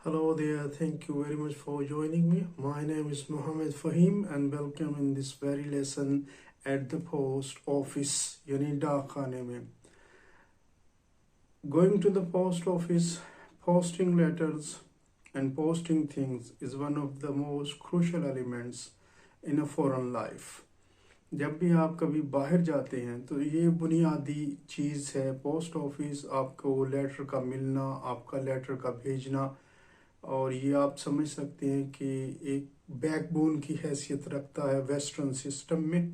Hello there, thank you very much for joining me. My name is Mohammed Fahim and welcome in this very lesson at the post office, yani डाकखाने में. Going to the post office, posting letters and posting things is one of the most crucial elements in a foreign life. जब भी आप कभी बाहर जाते हैं तो ये बुनियादी चीज़ है. पोस्ट ऑफिस, आपको लेटर का मिलना, आपका लेटर का भेजना, और ये आप समझ सकते हैं कि एक बैकबोन की हैसियत रखता है वेस्टर्न सिस्टम में,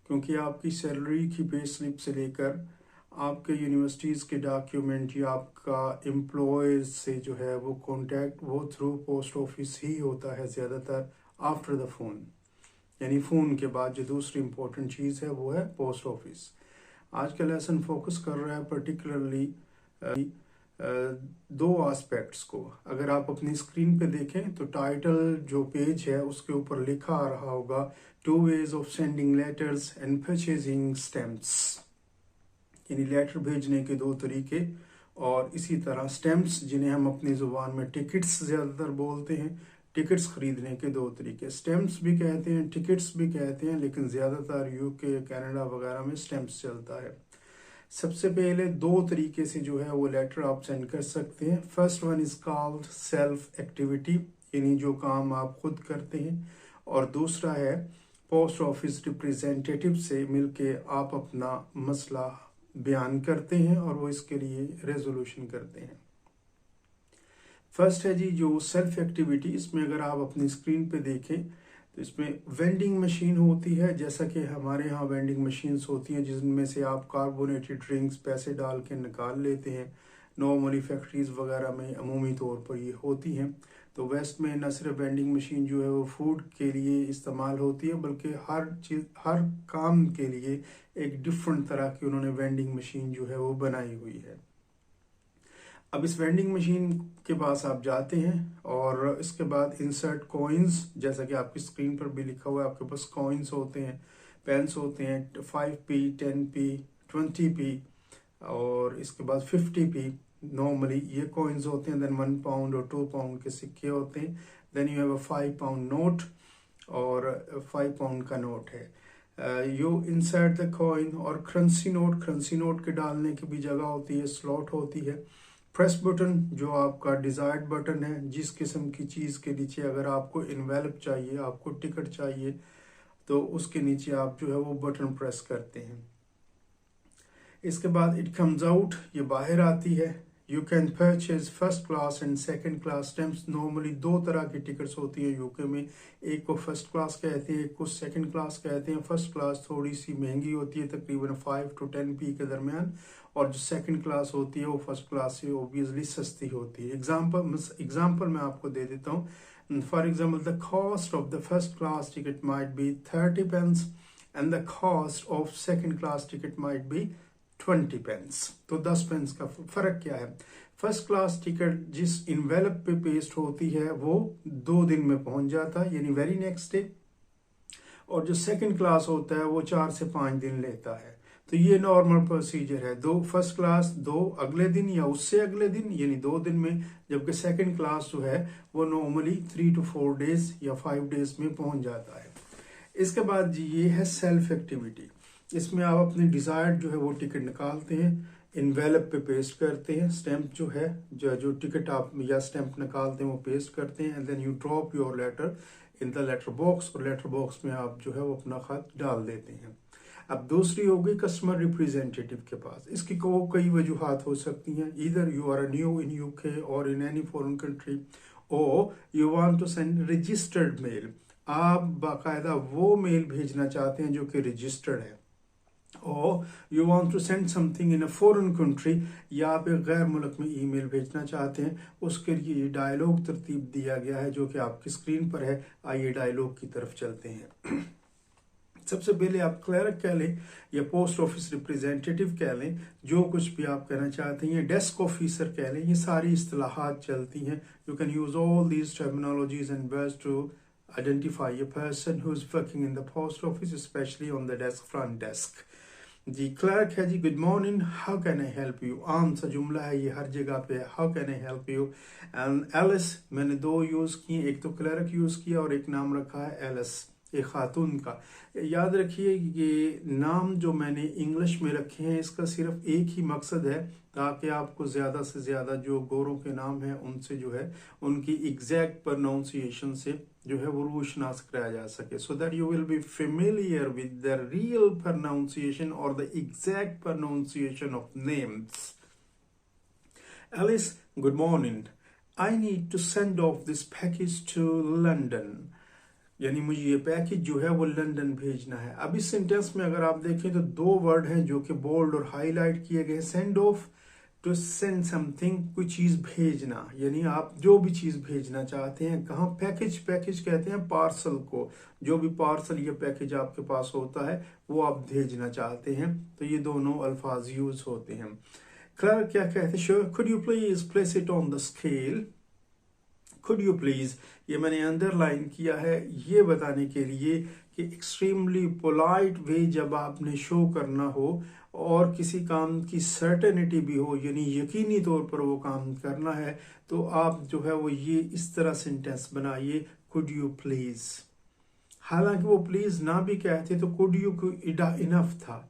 क्योंकि आपकी सैलरी की पे स्लिप से लेकर आपके यूनिवर्सिटीज़ के डॉक्यूमेंट या आपका एम्प्लॉयज़ से जो है वो कांटेक्ट वो थ्रू पोस्ट ऑफिस ही होता है ज़्यादातर आफ्टर द फ़ोन. यानी फ़ोन के बाद जो दूसरी इम्पोर्टेंट चीज़ है वो है पोस्ट ऑफिस. आज का लेसन फोकस कर रहा है पर्टिकुलरली दो एस्पेक्ट्स को. अगर आप अपनी स्क्रीन पे देखें तो टाइटल जो पेज है उसके ऊपर लिखा आ रहा होगा 2 ways of sending letters and purchasing stamps, यानी लेटर भेजने के 2 तरीके. और इसी तरह स्टैम्प्स, जिन्हें हम अपनी ज़ुबान में टिकट्स ज़्यादातर बोलते हैं, टिकट्स खरीदने के 2 तरीके. स्टैम्प्स भी कहते हैं, टिकट्स भी कहते हैं, लेकिन ज़्यादातर यूके, कनाडा वगैरह में स्टैम्प्स चलता है. सबसे पहले 2 तरीके से जो है वो लेटर आप सेंड कर सकते हैं. First one is called self activity, यानी जो काम आप खुद करते हैं. और दूसरा है पोस्ट ऑफिस रिप्रेजेंटेटिव से मिलके आप अपना मसला बयान करते हैं और वो इसके लिए रेजोल्यूशन करते हैं. फर्स्ट है जी जो सेल्फ एक्टिविटी. इसमें अगर आप अपनी स्क्रीन पे देखें तो इसमें वेंडिंग मशीन होती है, जैसा कि हमारे यहाँ वेंडिंग मशीन्स होती हैं जिनमें से आप कार्बोनेटेड ड्रिंक्स पैसे डाल के निकाल लेते हैं. नॉर्मली फैक्ट्रीज वगैरह में अमूमी तौर पर ये होती हैं. तो वेस्ट में न सिर्फ वेंडिंग मशीन जो है वो फूड के लिए इस्तेमाल होती है, बल्कि हर काम के लिए एक डिफरेंट तरह की उन्होंने वेंडिंग मशीन जो है वो बनाई हुई है. अब इस वेंडिंग मशीन के पास आप जाते हैं और इसके बाद इंसर्ट कॉइन्स, जैसा कि आपकी स्क्रीन पर भी लिखा हुआ है, आपके पास कॉइन्स होते हैं, पेन्स होते हैं, 5p, 10p, 20p और इसके बाद 50p. नॉर्मली ये कॉइन्स होते हैं. देन 1 पाउंड और 2 पाउंड के सिक्के होते हैं. Then you have a 5 pound note और 5 पाउंड का नोट है. You insert the coin. और करेंसी नोट के डालने की भी जगह होती है, स्लॉट होती है. प्रेस बटन जो आपका डिजायर्ड बटन है, जिस किस्म की चीज़ के नीचे अगर आपको इन्वेलप चाहिए, आपको टिकट चाहिए, तो उसके नीचे आप जो है वो बटन प्रेस करते हैं. इसके बाद इट कम्स आउट, ये बाहर आती है. You can purchase first class and second class stamps. Normally 2 तरह की टिकट्स होती है यूके में. एक को फर्स्ट क्लास कहते हैं, एक को सेकंड क्लास कहते हैं. फर्स्ट क्लास थोड़ी सी महंगी होती है, तकरीबन 5 to 10p के दरमियान, और जो सेकंड क्लास होती है वो फर्स्ट क्लास से ओबियसली सस्ती होती है. एग्जाम्पल मैं आपको दे देता हूँ. For example the cost of the first class ticket might be 30 pence and the cost of second class ticket might be 20 pence. तो 10 pence का फर्क क्या है? फर्स्ट क्लास टिकट जिस इन्वेलप पे पेस्ट होती है वो 2 दिन में पहुंच जाता है, यानी वेरी नेक्स्ट डे. और जो सेकंड क्लास होता है वो 4 से 5 दिन लेता है. तो ये नॉर्मल प्रोसीजर है. 2 फर्स्ट क्लास 2 अगले दिन या उससे अगले दिन, यानी 2 दिन में, जबकि सेकंड क्लास जो है वो नॉर्मली 3 to 4 days या 5 days में पहुंच जाता है. इसके बाद जी ये है सेल्फ एक्टिविटी. इसमें आप अपनी डिजायर्ड जो है वो टिकट निकालते हैं, इन्वेलप पे पेस्ट करते हैं. स्टैम्प जो है जो टिकट आप या स्टैम्प निकालते हैं वो पेस्ट करते हैं. And then you drop your letter in the letter box, और लेटर बॉक्स में आप जो है वो अपना खत डाल देते हैं. अब दूसरी हो गई कस्टमर रिप्रेजेंटेटिव के पास. इसकी कई वजूहात हो सकती हैं. Either you are new in UK or in any foreign country, और you want to send registered mail. आप बाकायदा वो मेल भेजना चाहते हैं जो कि रजिस्टर्ड है. और you want to send something in a foreign country, या आप एक गैर मुल्क में ईमेल भेजना चाहते हैं. उसके लिए ये डायलॉग तरतीब दिया गया है जो कि आपकी स्क्रीन पर है. आइए डायलॉग की तरफ चलते हैं. सबसे पहले आप क्लर्क कह लें या पोस्ट ऑफिस रिप्रेजेंटेटिव कह लें, जो कुछ भी आप कहना चाहते हैं, डेस्क ऑफिसर कह लें, ये सारी इस्तिलाहात चलती हैं. You can use all these terminologies and words to identify a person who is working in the post office, especially on the desk, front desk. जी क्लर्क है जी, good morning, how can I help you. आम सा जुमला है ये, हर जगह पे, how can I help you. And Alice, मैंने दो यूज किए, एक तो क्लर्क यूज किया और एक नाम रखा है एलिस, एक खातून का। याद रखिए ये नाम जो मैंने इंग्लिश में रखे हैं इसका सिर्फ एक ही मकसद है, ताकि आपको ज़्यादा से ज़्यादा जो गोरों के नाम हैं उनसे जो है उनकी एग्जैक्ट प्रोनाउंसिएशन से जो है वो रोशनास कराया जा सके, so that you will be familiar with the real pronunciation और the exact pronunciation of names. Alice, good morning, I need to send off this package to London. यानी मुझे ये पैकेज जो है वो लंदन भेजना है। अब इस सेंटेंस में अगर आप देखें तो दो वर्ड हैं जो कि बोल्ड और हाईलाइट किए गए। Send off, to send something, कोई चीज भेजना, यानी आप जो भी चीज भेजना चाहते हैं। कहाँ, पैकेज, पैकेज कहते हैं पार्सल को, जो भी पार्सल या पैकेज आपके पास होता है वो आप भेजना चाहते हैं, तो ये दोनों अल्फाज यूज होते हैं। क्लर्क क्या कहते हैं, sure, could you please place it on the scale. Could you please, ये मैंने अंडरलाइन किया है ये बताने के लिए कि एक्सट्रीमली पोलाइट वे जब आपने शो करना हो और किसी काम की सर्टेनिटी भी हो, यानी यकीनी तौर पर वो काम करना है, तो आप जो है वो ये इस तरह सेंटेंस बनाइए, कुड यू प्लीज। हालांकि वो प्लीज ना भी कहते तो कुड यू को इनफ था,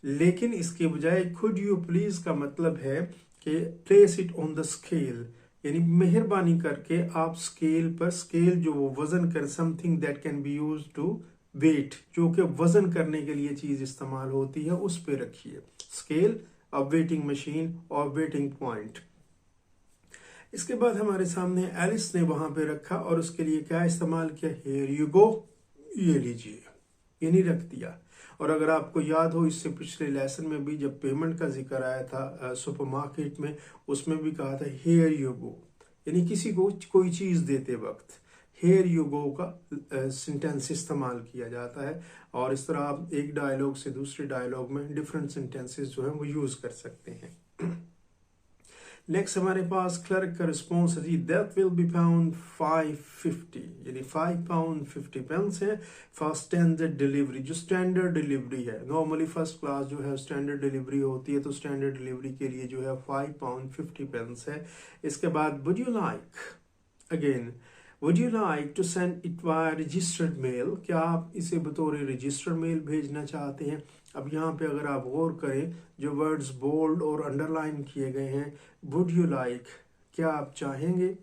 लेकिन इसके बजाय कुड यू प्लीज का मतलब है कि place it on the scale, यानी मेहरबानी करके आप स्केल पर, स्केल जो वो वजन कर, something that can be use to weight, जो कि वजन करने के लिए चीज इस्तेमाल होती है, उस पे रखिए। स्केल, अ वेटिंग मशीन और वेटिंग पॉइंट। इसके बाद हमारे सामने एलिस ने वहां पे रखा और उसके लिए क्या इस्तेमाल किया, हियर यू गो, ये लीजिए, यानी रख दिया। और अगर आपको याद हो इससे पिछले लेसन में भी जब पेमेंट का जिक्र आया था सुपरमार्केट में, उसमें भी कहा था हियर यू गो, यानी किसी को कोई चीज देते वक्त हियर यू गो का सेंटेंस इस्तेमाल किया जाता है। और इस तरह आप एक डायलॉग से दूसरे डायलॉग में डिफरेंट सेंटेंसेस जो है वो यूज कर सकते हैं। नेक्स्ट हमारे पास क्लर्क का रिस्पॉन्स है जी, दैट विल बी पाउंड 550, यानी 5 पाउंड 50 पेंस है फॉर स्टैंडर्ड डिलीवरी, जो स्टैंडर्ड डिलीवरी है। नॉर्मली फर्स्ट क्लास जो है स्टैंडर्ड डिलीवरी होती है, तो स्टैंडर्ड डिलीवरी के लिए जो है 5 पाउंड 50 पेंस है। इसके बाद would you like, again would you like to send it via registered mail, क्या आप इसे बतौर रजिस्टर्ड मेल भेजना चाहते हैं। अब यहाँ पे अगर आप गौर करें, जो वर्ड्स बोल्ड और अंडरलाइन किए गए हैं, वुड यू लाइक, क्या आप चाहेंगे,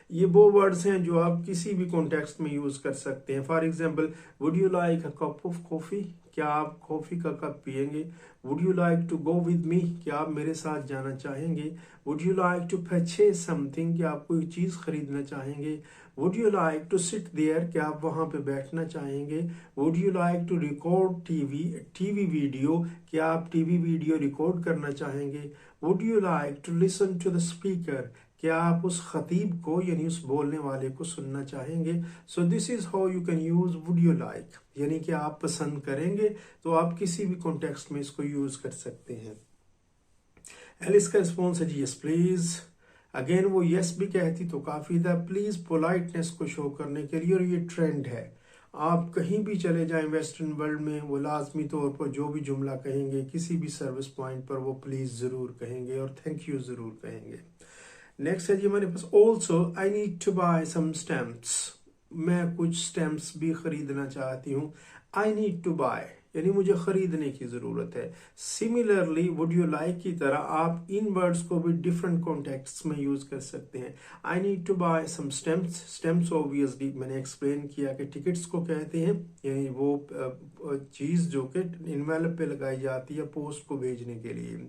ये वो वर्ड्स हैं जो आप किसी भी कॉन्टेक्स्ट में यूज कर सकते हैं। For example, would you like a cup of coffee, क्या आप कॉफी का कप पियेंगे। Would you like to go with me, क्या आप मेरे साथ जाना चाहेंगे। Would you like to purchase something, क्या आप कोई चीज खरीदना चाहेंगे। Would you like to sit there, क्या आप वहां पे बैठना चाहेंगे। Would you like to record TV video, क्या आप टीवी वीडियो रिकॉर्ड करना चाहेंगे। Would you like to listen to the speaker, क्या आप उस खतीब को यानी उस बोलने वाले को सुनना चाहेंगे। सो this is how you can use would you like, यानी कि आप पसंद करेंगे, तो आप किसी भी कॉन्टेक्स्ट में इसको यूज कर सकते हैं। एलिस का रिस्पॉन्स है जी, यस प्लीज। अगेन वो यस भी कहती तो काफी था, प्लीज पोलाइटनेस को शो करने के लिए, और ये ट्रेंड है। आप कहीं भी चले जाएं वेस्टर्न वर्ल्ड में, वो लाजमी तौर पर जो भी जुमला कहेंगे किसी भी सर्विस पॉइंट पर वो प्लीज जरूर कहेंगे और थैंक यू जरूर कहेंगे। नेक्स्ट है जी हमारे पास, also I need to buy some stamps, मैं कुछ स्टैम्प्स भी खरीदना चाहती हूँ। आई नीड टू बाय यानी मुझे खरीदने की जरूरत है। सिमिलरली वुड यू लाइक की तरह आप इन वर्ड्स को भी डिफरेंट कॉन्टेक्ट्स में यूज कर सकते हैं। I need to buy some stamps, stamps obviously मैंने एक्सप्लेन किया कि टिकट्स को कहते हैं, यानी वो चीज जो कि इनवेलप पे लगाई जाती है पोस्ट को भेजने के लिए।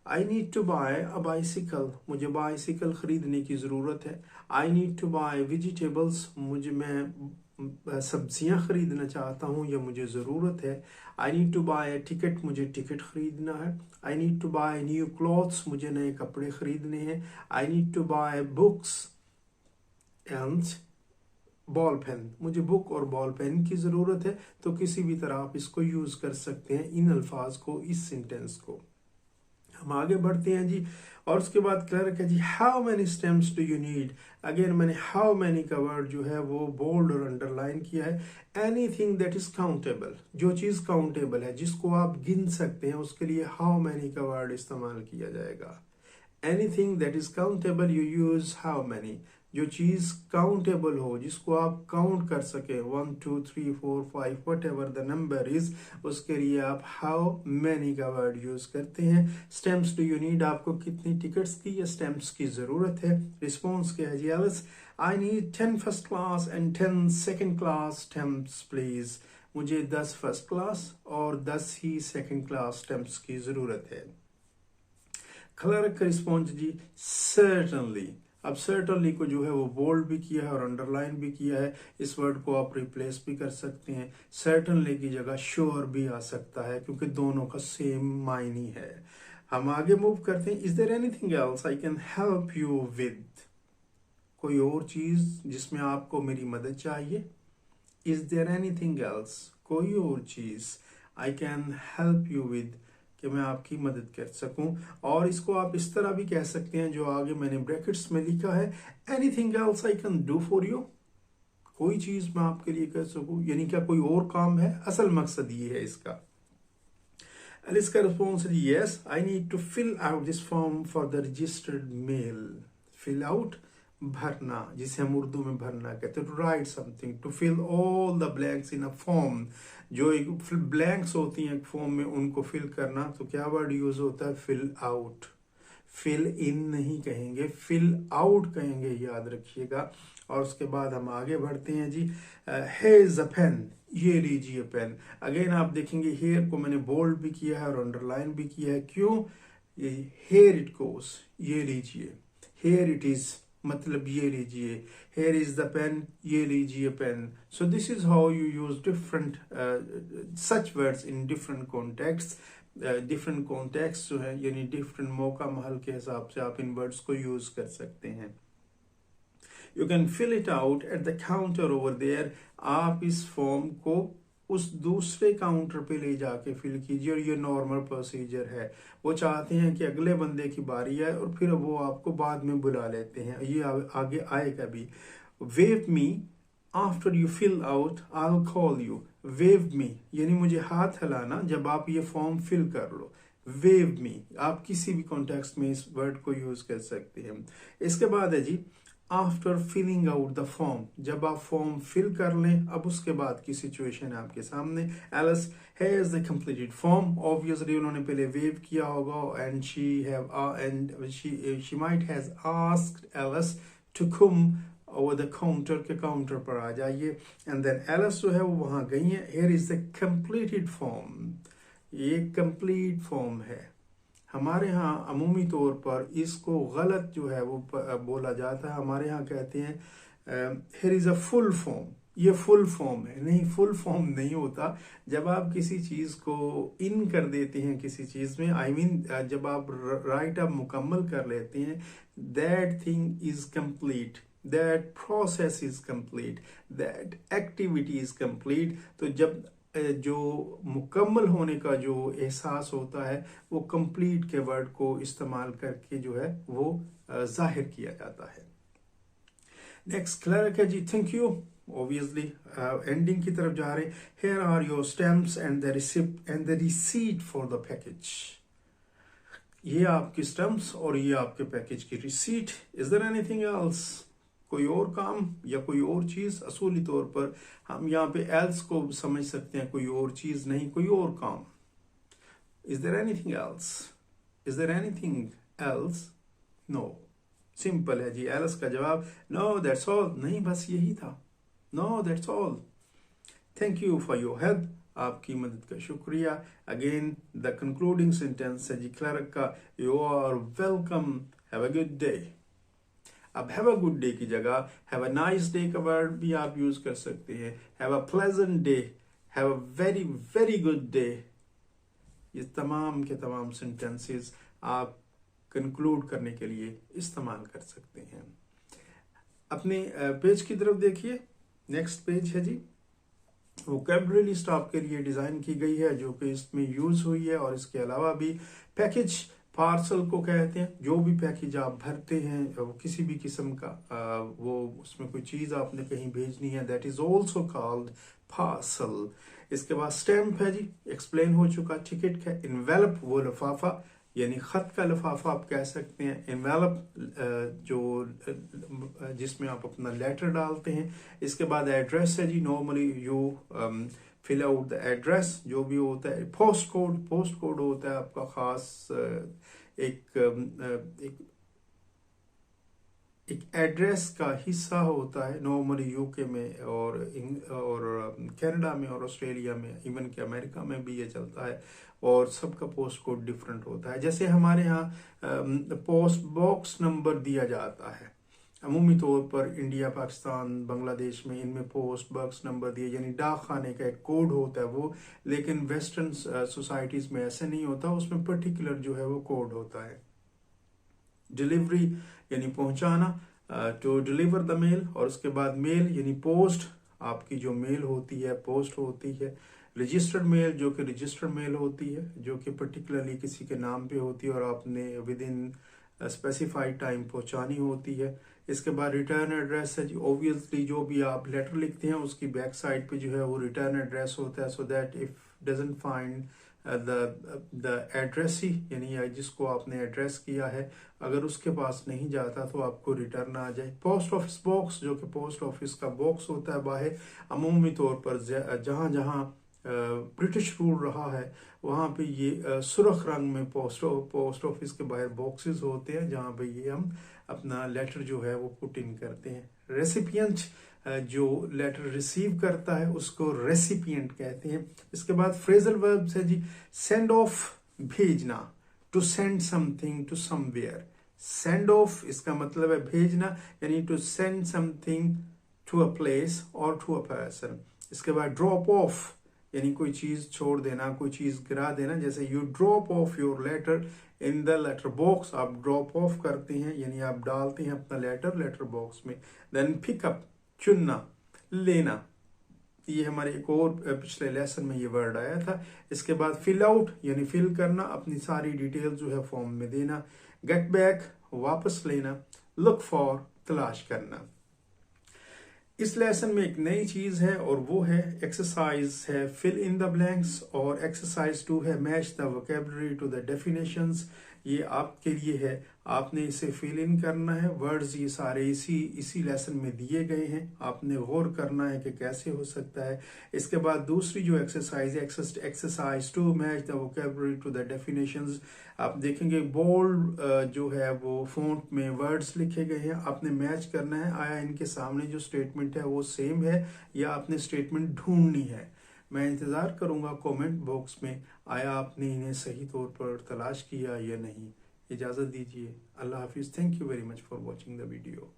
I need to buy a bicycle, मुझे बाइसिकल खरीदने की ज़रूरत है। I need to buy vegetables, मैं सब्जियां खरीदना चाहता हूँ या मुझे ज़रूरत है। I need to buy ticket, मुझे टिकट खरीदना है। I need to buy new clothes, मुझे नए कपड़े खरीदने हैं। I need to buy books and ball pen, मुझे बुक और बॉल पेन की ज़रूरत है। तो किसी भी तरह आप इसको यूज़ कर सकते हैं, इन अल्फाज को, इस सेंटेंस को। हम आगे बढ़ते हैं जी। और उसके बाद क्लर्क है जी, how many stamps do you need. Again मैंने हाउ मैनी का वर्ड जो है वो बोल्ड और अंडरलाइन किया है। एनीथिंग दैट इज काउंटेबल, जो चीज काउंटेबल है, जिसको आप गिन सकते हैं, उसके लिए हाउ मैनी का वर्ड इस्तेमाल किया जाएगा। Anything that is countable you use how many. जो चीज काउंटेबल हो, जिसको आप काउंट कर सके, 1 2 3 4 5 what ever the number is, उसके लिए आप हाउ मैनी का वर्ड यूज करते हैं। स्टेम्प्स डू यू नीड, आपको कितनी टिकट्स की या स्टेम्प्स की जरूरत है। रिस्पॉन्स क्या है जी, Alice I need 10 first class and 10 second class stamps please. मुझे 10 फर्स्ट क्लास और 10 ही सेकेंड क्लास स्टेम्प्स की जरूरत है। क्लर्क का रिस्पॉन्स जी, सर्टनली। अब सर्टनली को जो है वो बोल्ड भी किया है और अंडरलाइन भी किया है। इस वर्ड को आप रिप्लेस भी कर सकते हैं। सर्टनली की जगह श्योर भी आ सकता है, क्योंकि दोनों का सेम मायने है। हम आगे मूव करते हैं। Is there anything else I can help you with. कोई और चीज जिसमें आपको मेरी मदद चाहिए। इज देयर एनीथिंग एल्स, कोई और चीज आई कैन हेल्प यू विद, कि मैं आपकी मदद कर सकूं। और इसको आप इस तरह भी कह सकते हैं, जो आगे मैंने ब्रैकेट्स में लिखा है, anything else I can do for you. कोई चीज मैं आपके लिए कर सकूं, यानी क्या कोई और काम है। असल मकसद ये है इसका। एलिस का रिस्पॉन्स है, yes I need to fill out this form for the registered mail. Fill out, भरना, जिसे हम उर्दू में भरना कहते हैं। To write something, to fill all the blanks in a form. जो एक ब्लैंक्स होती हैं फॉर्म में, उनको फिल करना, तो क्या वर्ड यूज होता है, फिल आउट। फिल इन नहीं कहेंगे, फिल आउट कहेंगे, याद रखिएगा। और उसके बाद हम आगे बढ़ते हैं जी। हेज अ पेन, ये लीजिए पेन। अगेन आप देखेंगे हेयर को मैंने बोल्ड भी किया है और अंडरलाइन भी किया है। क्यों, हेयर इट गोस, ये लीजिए। हेयर इट इज, मतलब ये लीजिए। हेयर इज द पेन, ये लीजिए pen. So this is how you use different such words in different context. Different context जो है, यानी डिफरेंट मौका महल के हिसाब से आप इन वर्ड्स को यूज कर सकते हैं। You can fill it out at the counter over there. आप इस फॉर्म को उस दूसरे काउंटर पे ले जाके फिल कीजिए, और ये नॉर्मल प्रोसीजर है। वो चाहते हैं कि अगले बंदे की बारी आए और फिर वो आपको बाद में बुला लेते हैं। ये आगे आएगा भी। Wave me after you fill out, I will call you. Wave me यानी मुझे हाथ हिलाना जब आप ये फॉर्म फिल कर लो। वेव मी, आप किसी भी कॉन्टेक्स्ट में इस वर्ड को यूज कर सकते हैं। इसके बाद है जी, after filling out the form, जब आप फॉर्म फिल कर लें, अब उसके बाद की सिचुएशन है आपके सामने। Alice has the completed form. Obviously उन्होंने पहले वेव किया होगा, and she might has asked Alice to come over the counter, के काउंटर पर आ जाइए। एंड देन एलिस जो है वो वहां गई है। Here is the completed form, ये कंप्लीट फॉर्म है। हमारे यहाँ अमूमी तौर पर इसको गलत जो है वो बोला जाता है। हमारे यहाँ कहते हैं here is a full form, ये फुल फॉर्म है। नहीं, फुल फॉर्म नहीं होता। जब आप किसी चीज को इन कर देते हैं किसी चीज में, आई मीन जब आप राइट अप मुकम्मल कर लेते हैं, that thing is complete, that process is complete, that activity is complete. तो जब जो मुकम्मल होने का जो एहसास होता है, वो कंप्लीट के वर्ड को इस्तेमाल करके जो है वो जाहिर किया जाता है। नेक्स्ट क्लर्क है जी, थैंक यू। ऑब्वियसली एंडिंग की तरफ जा रहे हैं। Here are your stamps and the receipt for the package. ये आपकी स्टैम्प्स और ये आपके पैकेज की receipt. Is there anything else, कोई और काम या कोई और चीज। असूली तौर पर हम यहाँ पे एल्स को समझ सकते हैं, कोई और चीज नहीं, कोई और काम। Is there anything else, is there anything else, no. Simple है जी। एल्स का जवाब नो दैट्स ऑल, नहीं बस यही था। No that's all, thank you for your help, आपकी मदद का शुक्रिया। अगेन द कंक्लूडिंग सेंटेंस है जी क्लर्क का, you are welcome, have a good day. अब हैव अ गुड डे की जगह हैव अ नाइस डे का वर्ड भी आप यूज कर सकते हैं। Have a pleasant day, have a very very good day. ये तमाम के तमाम सेंटेंसेस आप कंक्लूड करने के लिए इस्तेमाल कर सकते हैं। अपने पेज की तरफ देखिए। नेक्स्ट पेज है जी, वोकैबुलरी लिस्ट आपके लिए डिजाइन की गई है जो कि इसमें यूज हुई है, और इसके अलावा भी पैकेज पार्सल को कहते हैं जो भी पैकेज आप भरते हैं, वो किसी भी किस्म का वो उसमें कोई चीज़ आपने कहीं भेजनी है, that is also called parcel. इसके बाद स्टैम्प है जी, एक्सप्लेन हो चुका। टिकट का इन्वेलप, वो लिफाफा यानी खत का लिफाफा आप कह सकते हैं। इन्वेलप जो जिसमें आप अपना लेटर डालते हैं। इसके बाद एड्रेस है जी, normally you fill out the address जो भी होता है। पोस्ट कोड, पोस्ट कोड होता है आपका खास एक एक एड्रेस का हिस्सा होता है। नॉर्मली यूके में और कनाडा में और ऑस्ट्रेलिया में, इवन कि अमेरिका में भी ये चलता है, और सबका पोस्ट कोड डिफरेंट होता है। जैसे हमारे यहाँ पोस्ट बॉक्स नंबर दिया जाता है अमूमी तौर पर, इंडिया, पाकिस्तान, बांग्लादेश में इनमें पोस्ट बॉक्स नंबर दिए, यानी डाक खाने का एक कोड होता है वो। लेकिन वेस्टर्न सोसाइटीज में ऐसा नहीं होता, उसमें पर्टिकुलर जो है वो कोड होता है। डिलीवरी यानी पहुंचाना, टू डिलीवर द मेल, और उसके बाद मेल यानी पोस्ट, आपकी जो मेल होती है पोस्ट होती है। रजिस्टर्ड मेल जो कि रजिस्टर्ड मेल होती है, जो कि पर्टिकुलरली किसी के नाम पे होती है और आपने विद इन स्पेसिफाइड टाइम पहुंचानी होती है। इसके बाद रिटर्न एड्रेस है जी, ऑब्वियसली जो भी आप लेटर लिखते हैं उसकी बैक साइड पे जो है वो रिटर्न एड्रेस होता है, so that if doesn't find the addressee, यानी जिसको आपने एड्रेस किया है, अगर उसके पास नहीं जाता तो आपको रिटर्न आ जाए। पोस्ट ऑफिस बॉक्स जो कि पोस्ट ऑफिस का बॉक्स होता है बाहर, अमूमी तौर पर जहाँ जहाँ ब्रिटिश रूल रहा है वहाँ पे ये सुर्ख रंग में पोस्ट ऑफिस के बाहर बॉक्सेस होते हैं, जहाँ पे ये हम अपना लेटर जो है वो पुट इन करते हैं। रेसिपिएंट जो लेटर रिसीव करता है उसको रेसिपिएंट कहते हैं। इसके बाद फ्रेजल वर्ब्स है जी, सेंड ऑफ भेजना, to send something to somewhere. Send off इसका मतलब है भेजना, यानी to send something to a place और टू अ पर्सन। इसके बाद ड्रॉप ऑफ यानी कोई चीज छोड़ देना, कोई चीज गिरा देना, जैसे you drop off your letter in the letter box, आप ड्रॉप ऑफ करते हैं यानी आप डालते हैं अपना लेटर बॉक्स में। देन पिकअप, चुनना, लेना, ये हमारे एक और पिछले लेसन में ये वर्ड आया था। इसके बाद फिल आउट यानी फिल करना, अपनी सारी डिटेल जो है फॉर्म में देना। गेट बैक, वापस लेना। लुक फॉर, तलाश करना। इस लेसन में एक नई चीज है और वो है एक्सरसाइज है फिल इन द ब्लैंक्स, और एक्सरसाइज 2 है match the vocabulary to the definitions. ये आपके लिए है, आपने इसे फिल इन करना है। वर्ड्स ये सारे इसी लेसन में दिए गए हैं, आपने गौर करना है कि कैसे हो सकता है। इसके बाद दूसरी जो एक्सरसाइज है exercise 2 match the vocabulary to the definitions. आप देखेंगे बोल्ड जो है वो फॉन्ट में वर्ड्स लिखे गए हैं, आपने मैच करना है। आया इनके सामने जो स्टेटमेंट है वो सेम है या आपने स्टेटमेंट ढूंढनी है। मैं इंतज़ार करूंगा कमेंट बॉक्स में, आया आपने इन्हें सही तौर पर तलाश किया या नहीं। इजाज़त दीजिए, अल्लाह हाफिज़। Thank you very much for watching the video.